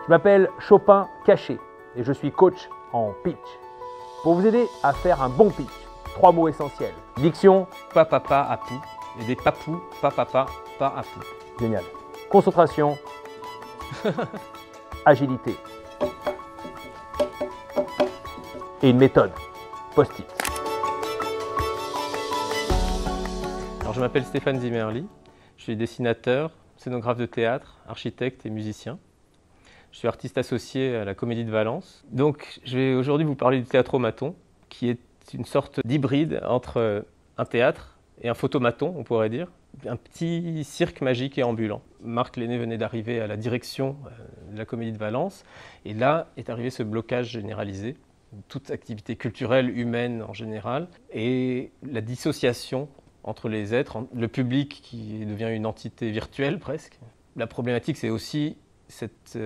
Je m'appelle Chopin Caché et je suis coach en pitch. Pour vous aider à faire un bon pitch, 3 mots essentiels. Diction, Pas papa à pou. Et des papous, pas papa, pas à pou. génial. Concentration, agilité. Et une méthode, post-it. Alors je m'appelle Stéphane Zimmerli, je suis dessinateur, scénographe de théâtre, architecte et musicien. Je suis artiste associé à la Comédie de Valence. Donc je vais aujourd'hui vous parler du théâtromaton, qui est une sorte d'hybride entre un théâtre et un photomaton, on pourrait dire. Un petit cirque magique et ambulant. Marc Lenné venait d'arriver à la direction de la Comédie de Valence, et là est arrivé ce blocage généralisé, toute activité culturelle, humaine en général, et la dissociation entre les êtres, le public qui devient une entité virtuelle presque. La problématique, c'est aussi cette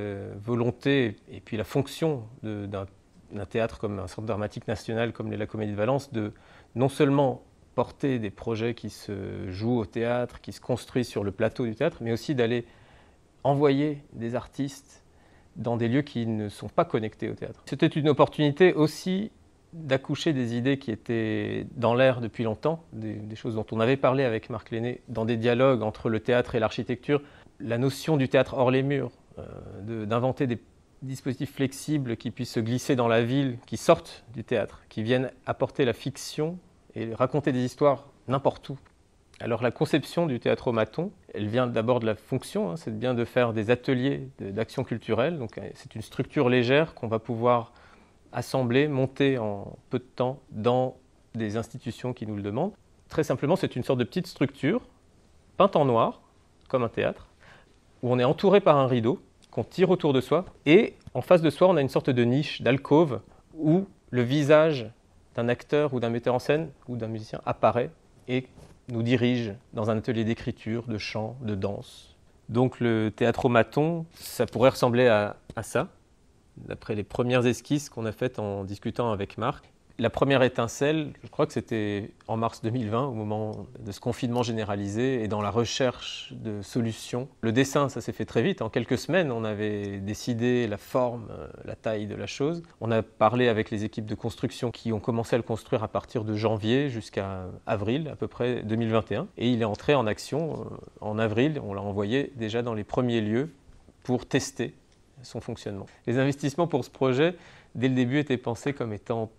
volonté et puis la fonction d'un théâtre comme un centre dramatique national comme la Comédie de Valence de non seulement porter des projets qui se jouent au théâtre, qui se construisent sur le plateau du théâtre, mais aussi d'aller envoyer des artistes dans des lieux qui ne sont pas connectés au théâtre. C'était une opportunité aussi d'accoucher des idées qui étaient dans l'air depuis longtemps, des choses dont on avait parlé avec Marc Lenné dans des dialogues entre le théâtre et l'architecture. La notion du théâtre hors les murs, d'inventer des dispositifs flexibles qui puissent se glisser dans la ville, qui sortent du théâtre, qui viennent apporter la fiction et raconter des histoires n'importe où. Alors la conception du théâtromaton, elle vient d'abord de la fonction, c'est bien de faire des ateliers d'action culturelle. Donc c'est une structure légère qu'on va pouvoir assembler, monter en peu de temps dans des institutions qui nous le demandent. Très simplement, c'est une sorte de petite structure peinte en noir, comme un théâtre, où on est entouré par un rideau qu'on tire autour de soi, et en face de soi, on a une sorte de niche, d'alcôve, où le visage d'un acteur ou d'un metteur en scène ou d'un musicien apparaît et nous dirige dans un atelier d'écriture, de chant, de danse. Donc le théâtromaton, ça pourrait ressembler à ça, d'après les premières esquisses qu'on a faites en discutant avec Marc. La première étincelle, je crois que c'était en mars 2020, au moment de ce confinement généralisé et dans la recherche de solutions. Le dessin, ça s'est fait très vite. En quelques semaines, on avait décidé la forme, la taille de la chose. On a parlé avec les équipes de construction qui ont commencé à le construire à partir de janvier jusqu'à avril, à peu près 2021. Et il est entré en action en avril. On l'a envoyé déjà dans les premiers lieux pour tester son fonctionnement. Les investissements pour ce projet, dès le début, étaient pensés comme étant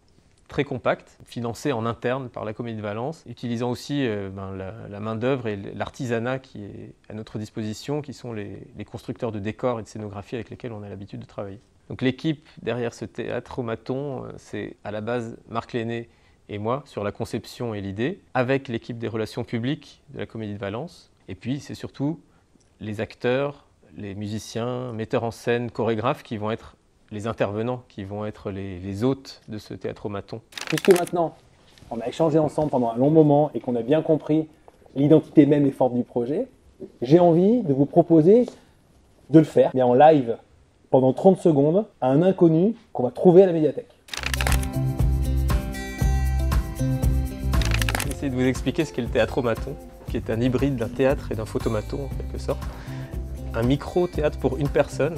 très compact, financé en interne par la Comédie de Valence, utilisant aussi la main-d'œuvre et l'artisanat qui est à notre disposition, qui sont les constructeurs de décors et de scénographie avec lesquels on a l'habitude de travailler. Donc l'équipe derrière ce théâtromaton, c'est à la base Marc Lenné et moi sur la conception et l'idée, avec l'équipe des relations publiques de la Comédie de Valence. Et puis c'est surtout les acteurs, les musiciens, metteurs en scène, chorégraphes qui vont être les intervenants, qui vont être les hôtes de ce théâtromaton. Puisque maintenant, on a échangé ensemble pendant un long moment et qu'on a bien compris l'identité même et forte du projet, j'ai envie de vous proposer de le faire mais en live pendant 30 secondes à un inconnu qu'on va trouver à la médiathèque. Je vais essayer de vous expliquer ce qu'est le théâtromaton, qui est un hybride d'un théâtre et d'un photomaton en quelque sorte. Un micro-théâtre pour une personne,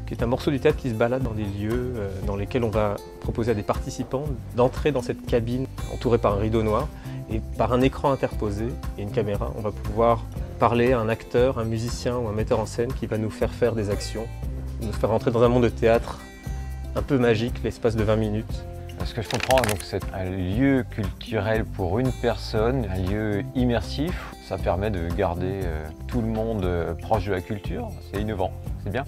qui est un morceau du théâtre qui se balade dans des lieux dans lesquels on va proposer à des participants d'entrer dans cette cabine entourée par un rideau noir et par un écran interposé et une caméra, on va pouvoir parler à un acteur, un musicien ou un metteur en scène qui va nous faire des actions, nous faire entrer dans un monde de théâtre un peu magique, l'espace de 20 minutes. Ce que je comprends, donc, c'est un lieu culturel pour une personne, un lieu immersif. Ça permet de garder tout le monde proche de la culture. C'est innovant, c'est bien.